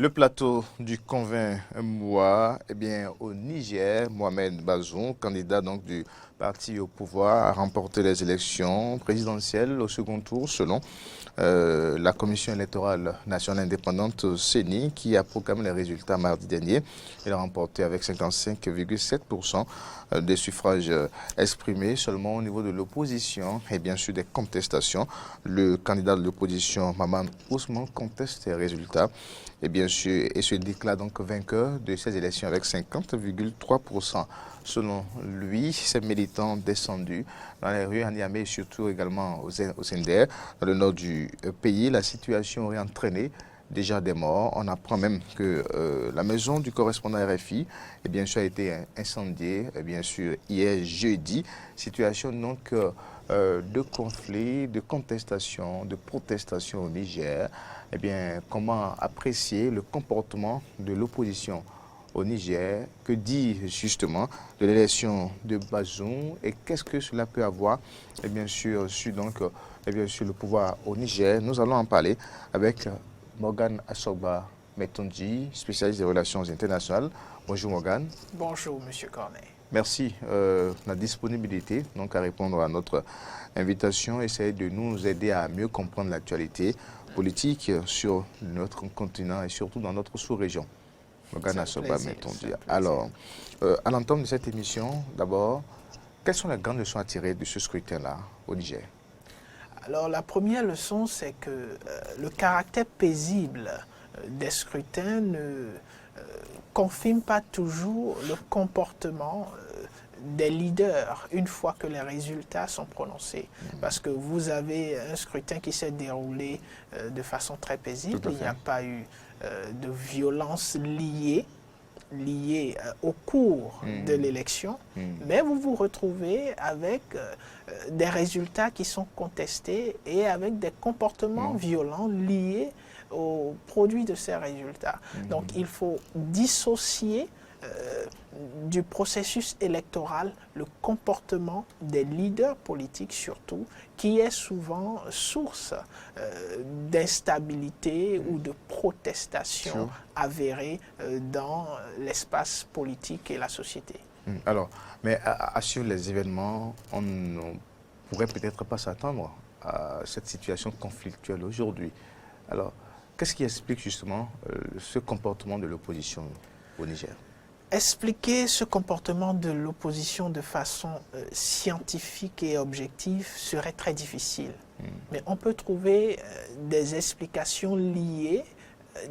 Le plateau du convainc moi, au Niger, Mohamed Bazoum, candidat donc du parti au pouvoir, a remporté les élections présidentielles au second tour selon la Commission électorale nationale indépendante CENI qui a proclamé les résultats mardi dernier. Il a remporté avec 55,7% des suffrages exprimés seulement au niveau de l'opposition et bien sûr des contestations. Le candidat de l'opposition, Maman Ousmane, conteste les résultats et bien sûr et se déclare donc vainqueur de ces élections avec 50,3%. Selon lui, ces militants descendus dans les rues à Niamey et surtout également au Zinder, dans le nord du pays, la situation aurait entraîné déjà des morts. On apprend même que la maison du correspondant RFI bien sûr, a été incendiée bien sûr, hier jeudi. Situation donc de conflit, de contestation, de protestation au Niger. Comment apprécier le comportement de l'opposition au Niger? Que dit justement de l'élection de Bazoum et qu'est-ce que cela peut avoir et bien sûr sur le pouvoir au Niger? Nous allons en parler avec Morgane Asogba Metonji, spécialiste des relations internationales. Bonjour Morgane. Bonjour Monsieur Cornet. Merci de la disponibilité donc à répondre à notre invitation, essayer de nous aider à mieux comprendre l'actualité politique sur notre continent et surtout dans notre sous-région. Morgane Asogba Metonji. Alors, à l'entame de cette émission, d'abord, quelles sont les grandes leçons à tirer de ce scrutin-là au Niger? Alors la première leçon, c'est que le caractère paisible des scrutins ne confirme pas toujours le comportement des leaders une fois que les résultats sont prononcés. Parce que vous avez un scrutin qui s'est déroulé de façon très paisible, il n'y a pas eu de violence liée au cours de l'élection, mais vous vous retrouvez avec des résultats qui sont contestés et avec des comportements violents liés au produit de ces résultats. Donc il faut dissocier du processus électoral le comportement des leaders politiques surtout, qui est souvent source d'instabilité ou de protestation avérée dans l'espace politique et la société. Alors, mais sur les événements, on ne pourrait peut-être pas s'attendre à cette situation conflictuelle aujourd'hui. Alors, qu'est-ce qui explique justement ce comportement de l'opposition au Niger? Expliquer ce comportement de l'opposition de façon scientifique et objective serait très difficile. Mais on peut trouver des explications liées,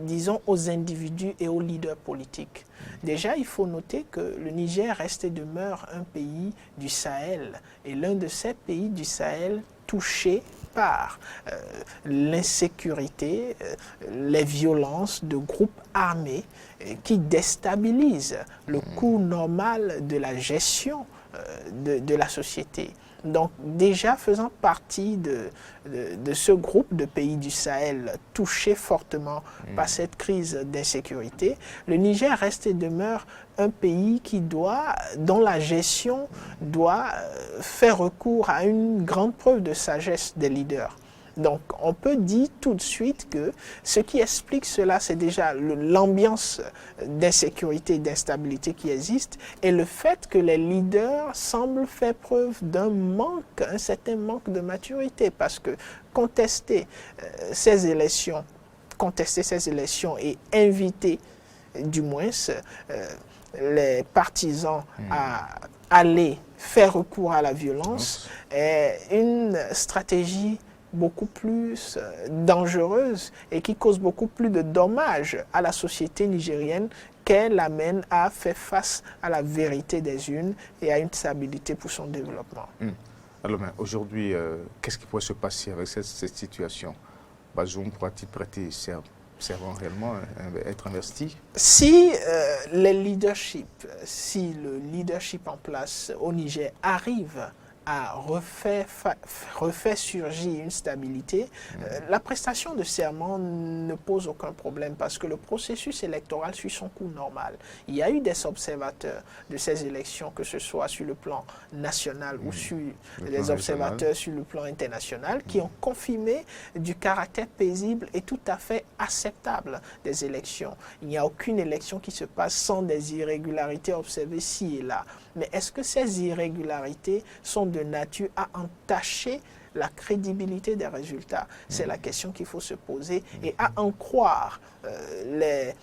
disons, aux individus et aux leaders politiques. Déjà, il faut noter que le Niger reste et demeure un pays du Sahel, et l'un de ces pays du Sahel touchés par l'insécurité, les violences de groupes armés qui déstabilisent le cours normal de la gestion de la société. Donc déjà faisant partie de ce groupe de pays du Sahel touchés fortement par cette crise d'insécurité, le Niger reste et demeure un pays dont la gestion doit faire recours à une grande preuve de sagesse des leaders. Donc, on peut dire tout de suite que ce qui explique cela, c'est déjà l'ambiance d'insécurité et d'instabilité qui existe et le fait que les leaders semblent faire preuve un certain manque de maturité parce que contester ces élections et inviter, du moins, les partisans à aller faire recours à la violence est une stratégie beaucoup plus dangereuse et qui cause beaucoup plus de dommages à la société nigérienne qu'elle amène à faire face à la vérité des urnes et à une stabilité pour son développement. Alors aujourd'hui, qu'est-ce qui pourrait se passer avec cette situation? Bazoum pourra-t-il prêter serment réellement, être investi? Si le leadership en place au Niger arrive a refait surgir une stabilité, la prestation de serment ne pose aucun problème parce que le processus électoral suit son cours normal. Il y a eu des observateurs de ces élections, que ce soit sur le plan national ou sur les observateurs sur le plan international, qui ont confirmé du caractère paisible et tout à fait acceptable des élections. Il n'y a aucune élection qui se passe sans des irrégularités observées ci et là. Mais est-ce que ces irrégularités sont de nature à entacher la crédibilité des résultats? C'est la question qu'il faut se poser. Et à en croire les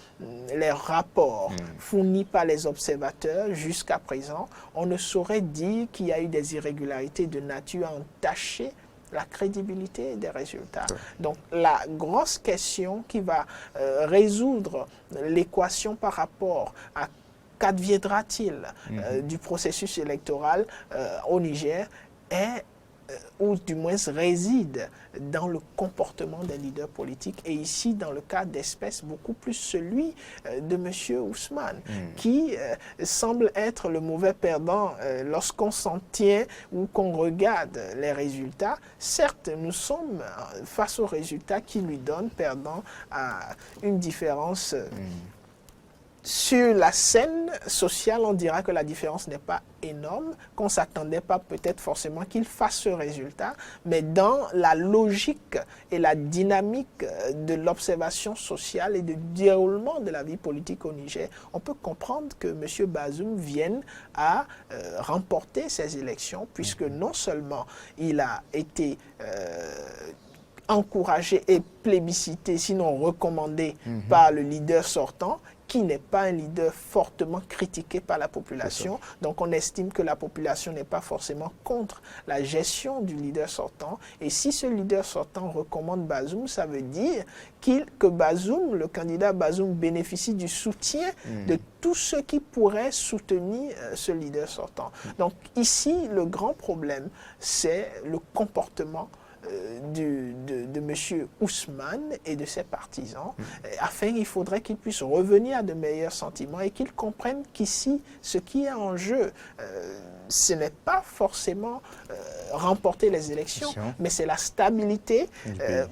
rapports fournis par les observateurs jusqu'à présent, on ne saurait dire qu'il y a eu des irrégularités de nature à entacher la crédibilité des résultats. Donc la grosse question qui va résoudre l'équation par rapport à qu'adviendra-t-il du processus électoral au Niger est ou du moins réside dans le comportement des leaders politiques, et ici dans le cas d'espèce beaucoup plus celui de M. Ousmane, qui semble être le mauvais perdant lorsqu'on s'en tient ou qu'on regarde les résultats. Certes, nous sommes face aux résultats qui lui donnent perdant à une différence. Sur la scène sociale, on dira que la différence n'est pas énorme, qu'on ne s'attendait pas peut-être forcément qu'il fasse ce résultat, mais dans la logique et la dynamique de l'observation sociale et du déroulement de la vie politique au Niger, on peut comprendre que M. Bazoum vienne à remporter ces élections, puisque non seulement il a été encouragé et plébiscité, sinon recommandé par le leader sortant, qui n'est pas un leader fortement critiqué par la population. Donc on estime que la population n'est pas forcément contre la gestion du leader sortant. Et si ce leader sortant recommande Bazoum, ça veut dire que Bazoum, le candidat Bazoum, bénéficie du soutien de tous ceux qui pourraient soutenir ce leader sortant. Donc ici, le grand problème, c'est le comportement de M. Ousmane et de ses partisans, afin qu'il faudrait qu'ils puissent revenir à de meilleurs sentiments et qu'ils comprennent qu'ici, ce qui est en jeu, ce n'est pas forcément remporter les élections, mais c'est la stabilité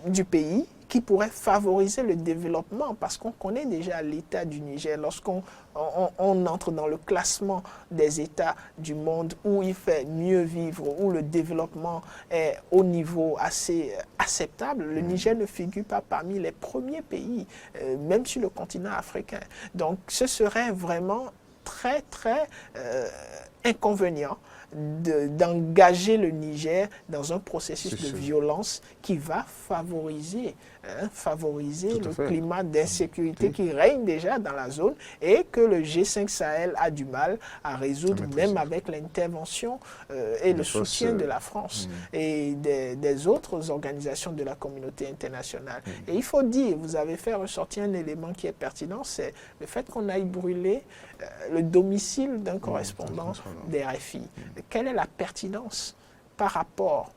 du pays qui pourrait favoriser le développement, parce qu'on connaît déjà l'état du Niger. Lorsqu'on entre dans le classement des États du monde où il fait mieux vivre, où le développement est au niveau assez acceptable, le Niger ne figure pas parmi les premiers pays, même sur le continent africain. Donc ce serait vraiment très, très inconvénient d'engager le Niger dans un processus de violence qui va favoriser le climat d'insécurité qui règne déjà dans la zone et que le G5 Sahel a du mal à résoudre, même avec l'intervention et le soutien de la France et des autres organisations de la communauté internationale. Et il faut dire, vous avez fait ressortir un élément qui est pertinent, c'est le fait qu'on aille brûler le domicile d'un correspondant des RFI. Quelle est la pertinence par rapport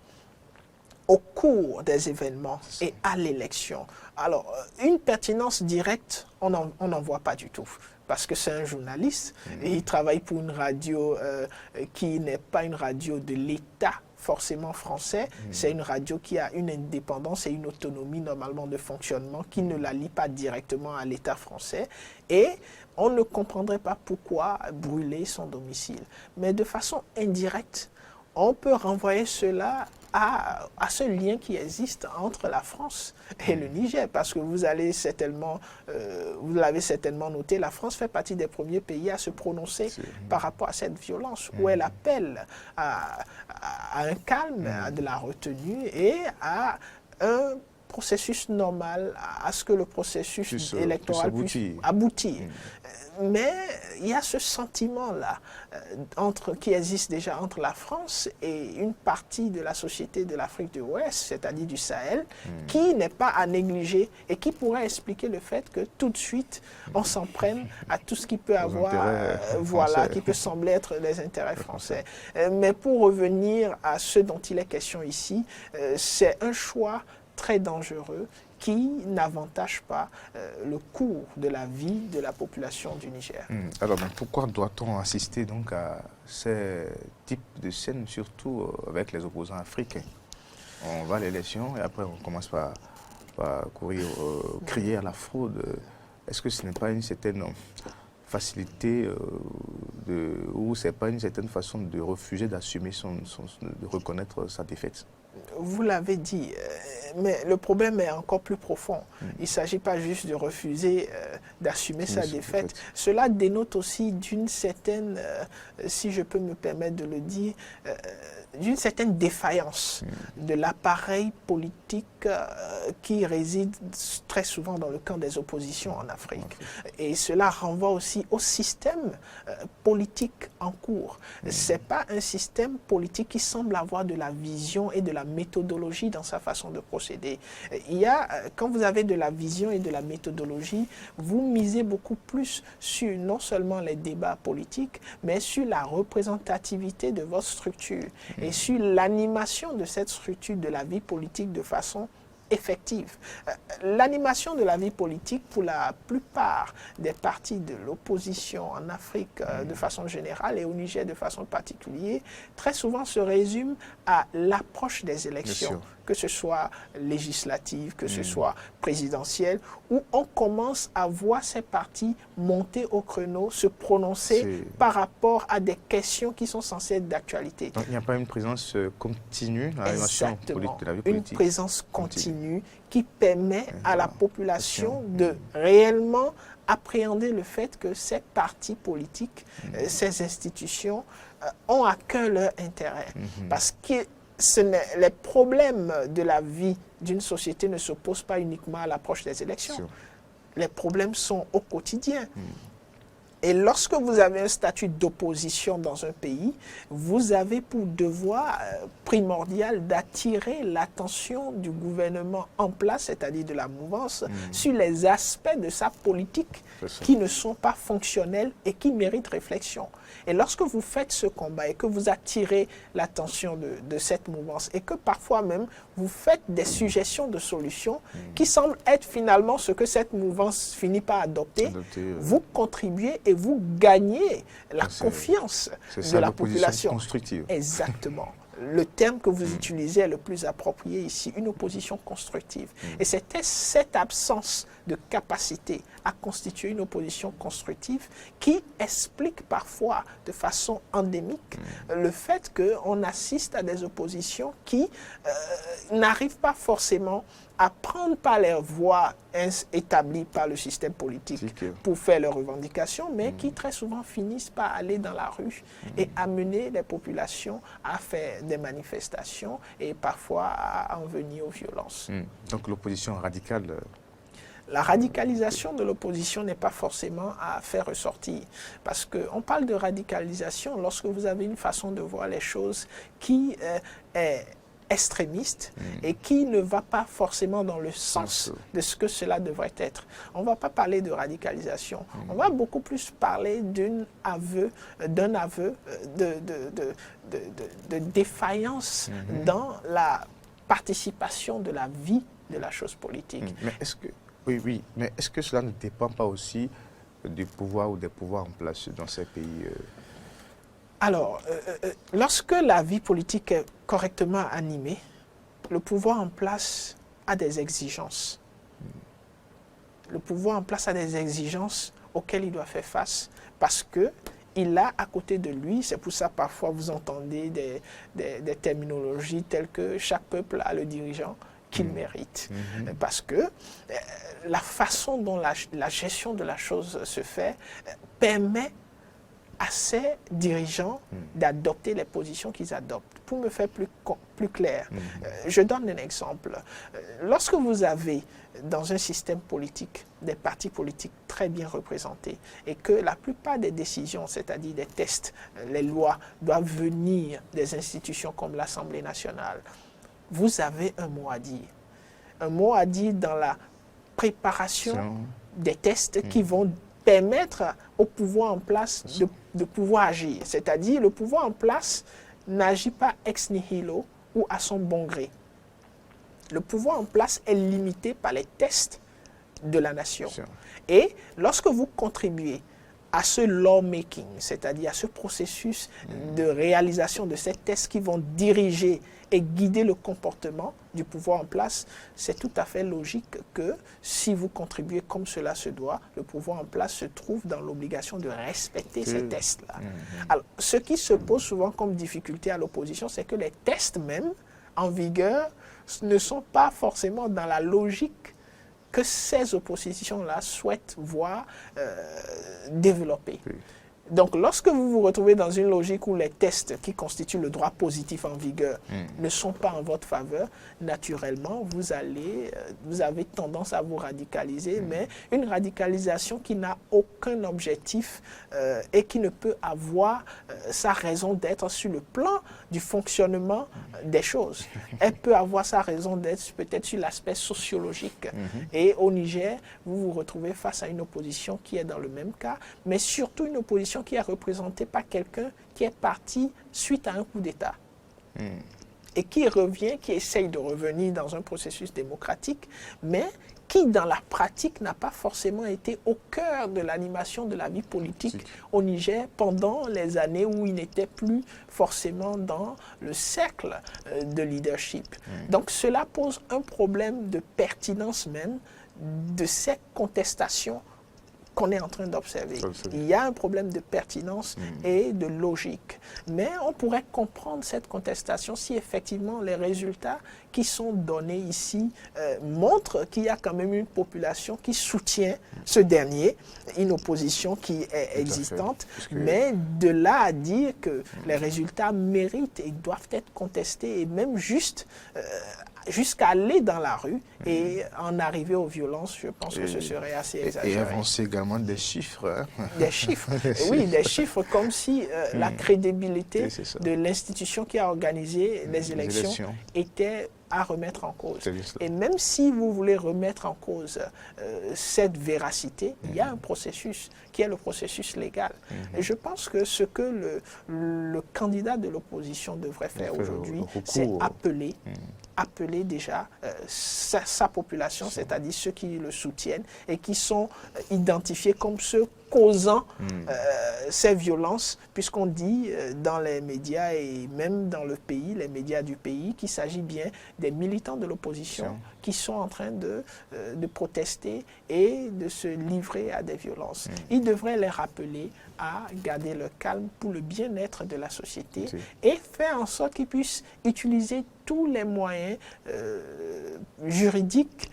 au cours des événements et à l'élection? Alors, une pertinence directe, on n'en voit pas du tout. Parce que c'est un journaliste et il travaille pour une radio qui n'est pas une radio de l'État forcément français. C'est une radio qui a une indépendance et une autonomie normalement de fonctionnement qui ne la lie pas directement à l'État français. Et on ne comprendrait pas pourquoi brûler son domicile. Mais de façon indirecte, on peut renvoyer cela à ce lien qui existe entre la France et le Niger, parce que vous l'avez certainement noté, la France fait partie des premiers pays à se prononcer par rapport à cette violence, où elle appelle à un calme, à de la retenue et à un processus normal, à ce que le processus électoral puisse aboutir. Mais il y a ce sentiment-là qui existe déjà entre la France et une partie de la société de l'Afrique de l'Ouest, c'est-à-dire du Sahel, qui n'est pas à négliger et qui pourrait expliquer le fait que tout de suite, on s'en prenne à tout ce qui peut avoir, qui peut sembler être les intérêts français. Mais pour revenir à ce dont il est question ici, c'est un choix très dangereux qui n'avantage pas le cours de la vie de la population du Niger. Alors, pourquoi doit-on assister donc à ces types de scènes, surtout avec les opposants africains? On va à l'élection et après on commence par courir, crier à la fraude. Est-ce que ce n'est pas une certaine facilité ou ce n'est pas une certaine façon de refuser d'assumer de reconnaître sa défaite? Vous l'avez dit, mais le problème est encore plus profond. Il ne s'agit pas juste de refuser d'assumer sa défaite. Cela dénote aussi d'une certaine, si je peux me permettre de le dire, d'une certaine défaillance de l'appareil politique qui réside très souvent dans le camp des oppositions en Afrique. Et cela renvoie aussi au système politique en cours. Ce n'est pas un système politique qui semble avoir de la vision et de la méthodologie dans sa façon de procéder. Quand vous avez de la vision et de la méthodologie, vous misez beaucoup plus sur non seulement les débats politiques, mais sur la représentativité de votre structure et sur l'animation de cette structure de la vie politique de façon effective. L'animation de la vie politique, pour la plupart des partis de l'opposition en Afrique de façon générale et au Niger de façon particulière, très souvent se résume à l'approche des élections, que ce soit législative, que ce soit présidentielle, où on commence à voir ces partis monter au créneau, se prononcer par rapport à des questions qui sont censées être d'actualité. Donc il n'y a pas une présence continue dans l'animation politique de la vie politique. Une présence continue qui permet à la population de réellement appréhender le fait que ces partis politiques, ces institutions ont à cœur leur intérêt. Parce que les problèmes de la vie d'une société ne s'opposent pas uniquement à l'approche des élections. Les problèmes sont au quotidien. Et lorsque vous avez un statut d'opposition dans un pays, vous avez pour devoir primordial d'attirer l'attention du gouvernement en place, c'est-à-dire de la mouvance, sur les aspects de sa politique qui ne sont pas fonctionnels et qui méritent réflexion. Et lorsque vous faites ce combat et que vous attirez l'attention de cette mouvance et que parfois même vous faites des suggestions de solutions qui semblent être finalement ce que cette mouvance finit par adopter, vous contribuez et vous gagnez la confiance de la population. Constructive. Exactement. Le terme que vous utilisez est le plus approprié ici, une opposition constructive. Et c'était cette absence de capacité à constituer une opposition constructive qui explique parfois de façon endémique le fait qu'on assiste à des oppositions qui n'arrivent pas forcément à prendre par les voies établies par le système politique pour faire leurs revendications, mais qui très souvent finissent par aller dans la rue et amener les populations à faire des manifestations et parfois à en venir aux violences. Donc l'opposition radicale... La radicalisation de l'opposition n'est pas forcément à faire ressortir. Parce qu'on parle de radicalisation lorsque vous avez une façon de voir les choses qui est extrémiste et qui ne va pas forcément dans le sens de ce que cela devrait être. On ne va pas parler de radicalisation. On va beaucoup plus parler d'un aveu de défaillance dans la participation de la vie de la chose politique. Mais est-ce que... Oui, mais est-ce que cela ne dépend pas aussi du pouvoir ou des pouvoirs en place dans ces pays Alors, lorsque la vie politique est correctement animée, le pouvoir en place a des exigences. Le pouvoir en place a des exigences auxquelles il doit faire face parce qu'il a à côté de lui, c'est pour ça parfois vous entendez des terminologies telles que chaque peuple a le dirigeant qu'il mérite. Parce que la façon dont la gestion de la chose se fait permet à ces dirigeants d'adopter les positions qu'ils adoptent. Pour me faire plus clair, je donne un exemple. Lorsque vous avez dans un système politique des partis politiques très bien représentés et que la plupart des décisions, c'est-à-dire des tests, les lois, doivent venir des institutions comme l'Assemblée nationale, vous avez un mot à dire. Un mot à dire dans la préparation des tests qui vont permettre au pouvoir en place de pouvoir agir. C'est-à-dire, le pouvoir en place n'agit pas ex nihilo ou à son bon gré. le pouvoir en place est limité par les tests de la nation. Sûr. Et lorsque vous contribuez à ce lawmaking, c'est-à-dire à ce processus de réalisation de ces tests qui vont diriger et guider le comportement du pouvoir en place, c'est tout à fait logique que si vous contribuez comme cela se doit, le pouvoir en place se trouve dans l'obligation de respecter ces tests-là. Alors, ce qui se pose souvent comme difficulté à l'opposition, c'est que les tests même en vigueur ne sont pas forcément dans la logique que ces oppositions-là souhaitent voir développer. Oui. Donc, lorsque vous vous retrouvez dans une logique où les tests qui constituent le droit positif en vigueur ne sont pas en votre faveur, naturellement, vous avez tendance à vous radicaliser, mais une radicalisation qui n'a aucun objectif et qui ne peut avoir sa raison d'être sur le plan du fonctionnement des choses. Elle peut avoir sa raison d'être peut-être sur l'aspect sociologique. Et au Niger, vous vous retrouvez face à une opposition qui est dans le même cas, mais surtout une opposition qui est représentée par quelqu'un qui est parti suite à un coup d'État et qui revient, qui essaye de revenir dans un processus démocratique, mais qui, dans la pratique, n'a pas forcément été au cœur de l'animation de la vie politique au Niger pendant les années où il n'était plus forcément dans le cercle de leadership. Donc cela pose un problème de pertinence même de ces contestations qu'on est en train d'observer. Il y a un problème de pertinence et de logique. Mais on pourrait comprendre cette contestation si effectivement les résultats qui sont donnés ici montrent qu'il y a quand même une population qui soutient ce dernier, une opposition qui est existante. Mais de là à dire que les résultats méritent et doivent être contestés et même jusqu'à aller dans la rue et en arriver aux violences, je pense que ce serait assez exagéré. Et avancer également des chiffres. Des chiffres, oui, des chiffres comme si la crédibilité de l'institution qui a organisé les élections était à remettre en cause. Et même si vous voulez remettre en cause cette véracité, il y a un processus qui est le processus légal. Et je pense que ce que le candidat de l'opposition devrait faire aujourd'hui, c'est appeler déjà sa population, c'est-à-dire ceux qui le soutiennent et qui sont identifiés comme ceux causant ces violences, puisqu'on dit dans les médias et même dans le pays, les médias du pays, qu'il s'agit bien des militants de l'opposition qui sont en train de protester et de se livrer à des violences. Ils devraient les rappeler à garder le calme pour le bien-être de la société et faire en sorte qu'ils puissent utiliser tous les moyens juridiques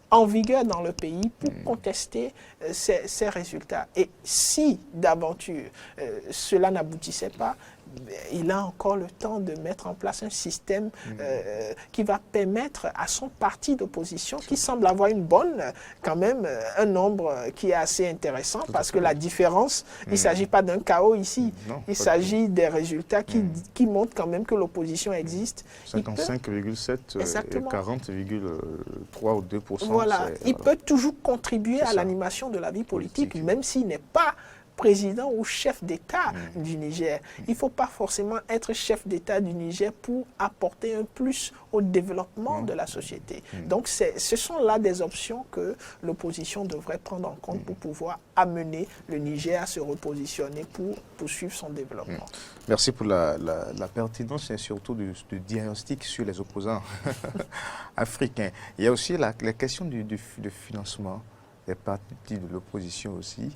en vigueur dans le pays pour contester ces résultats. Et si d'aventure cela n'aboutissait pas, il a encore le temps de mettre en place un système qui va permettre à son parti d'opposition, qui semble avoir quand même un nombre qui est assez intéressant, parce que la différence, il ne s'agit pas d'un chaos ici, il s'agit des résultats qui montrent quand même que l'opposition existe. 55,7 et 40,3 ou 2%. Voilà, il peut toujours contribuer à l'animation de la vie politique, même s'il n'est pas président ou chef d'État du Niger. Il ne faut pas forcément être chef d'État du Niger pour apporter un plus au développement de la société. Donc ce sont là des options que l'opposition devrait prendre en compte pour pouvoir amener le Niger à se repositionner pour poursuivre son développement. Merci pour la pertinence et surtout du diagnostic sur les opposants africains. Il y a aussi la question du financement des partis de l'opposition aussi,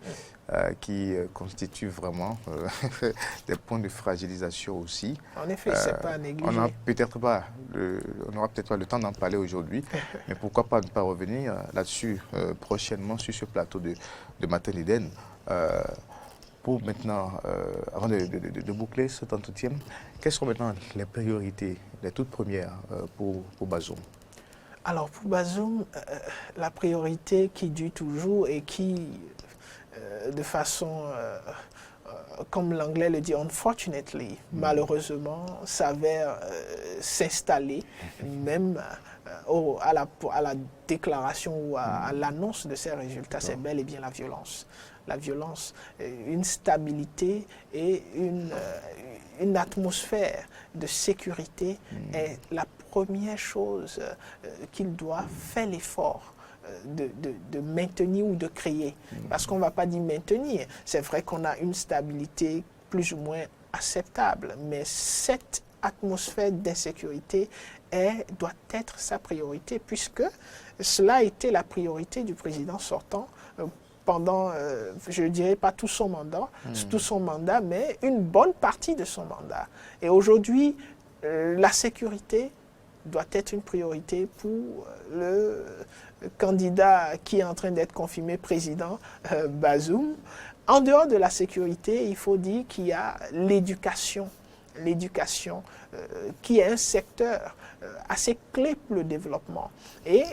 qui constituent vraiment des points de fragilisation aussi. En effet, ce n'est pas à négliger. On n'aura peut-être pas le temps d'en parler aujourd'hui, mais pourquoi pas ne pas revenir là-dessus prochainement sur ce plateau de Matin Eden. Pour maintenant, avant de boucler cet entretien, quelles sont maintenant les priorités, les toutes premières pour Bazoum? Alors pour Bazoum, la priorité qui dure toujours et qui, de façon comme l'anglais le dit, unfortunately, malheureusement, s'avère s'installer même à la déclaration ou à l'annonce de ces résultats, c'est bel et bien la violence. La violence, une stabilité et une atmosphère de sécurité est la première chose qu'il doit faire l'effort de maintenir ou de créer. Parce qu'on ne va pas dire maintenir. C'est vrai qu'on a une stabilité plus ou moins acceptable, mais cette atmosphère d'insécurité doit être sa priorité, puisque cela a été la priorité du président sortant pendant, je ne dirais pas tout son mandat, mais une bonne partie de son mandat. Et aujourd'hui, la sécurité doit être une priorité pour le candidat qui est en train d'être confirmé président, Bazoum. En dehors de la sécurité, il faut dire qu'il y a l'éducation. L'éducation qui est un secteur assez clé pour le développement. Et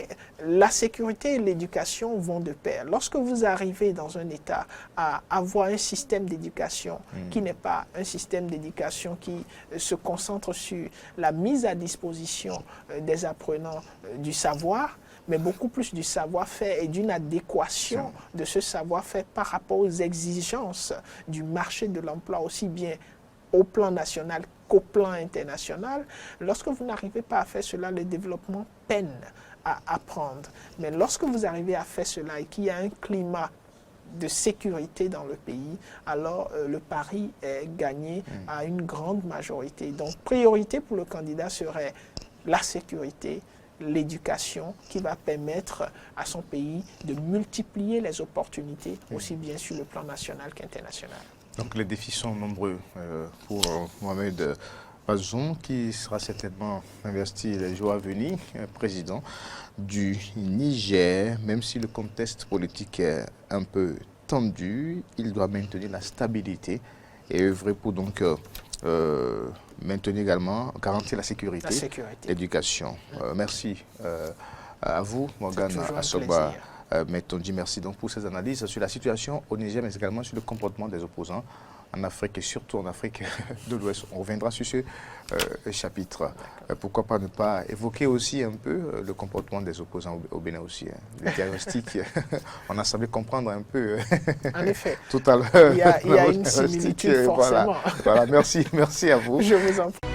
la sécurité et l'éducation vont de pair. Lorsque vous arrivez dans un État à avoir un système d'éducation qui n'est pas un système d'éducation qui se concentre sur la mise à disposition des apprenants du savoir, mais beaucoup plus du savoir-faire et d'une adéquation de ce savoir-faire par rapport aux exigences du marché de l'emploi, aussi bien au plan national qu'au plan international. Lorsque vous n'arrivez pas à faire cela, le développement peine à apprendre. Mais lorsque vous arrivez à faire cela et qu'il y a un climat de sécurité dans le pays, alors le pari est gagné à une grande majorité. Donc, priorité pour le candidat serait la sécurité, l'éducation qui va permettre à son pays de multiplier les opportunités, aussi bien sur le plan national qu'international. Donc les défis sont nombreux pour Mohamed Bazoum, qui sera certainement investi les jours à venir, président du Niger. Même si le contexte politique est un peu tendu, il doit maintenir la stabilité et œuvrer pour donc maintenir également, garantir la sécurité, l'éducation. Merci à vous, Morgan Asogba. Mais on dit merci donc pour ces analyses sur la situation au Niger, mais également sur le comportement des opposants en Afrique et surtout en Afrique de l'Ouest. On reviendra sur ce chapitre. Pourquoi pas ne pas évoquer aussi un peu le comportement des opposants au Bénin aussi. Le diagnostic, on a semblé comprendre un peu en effet. Tout à l'heure. Il y a une similitude forcément. Voilà, merci à vous. Je vous en prie.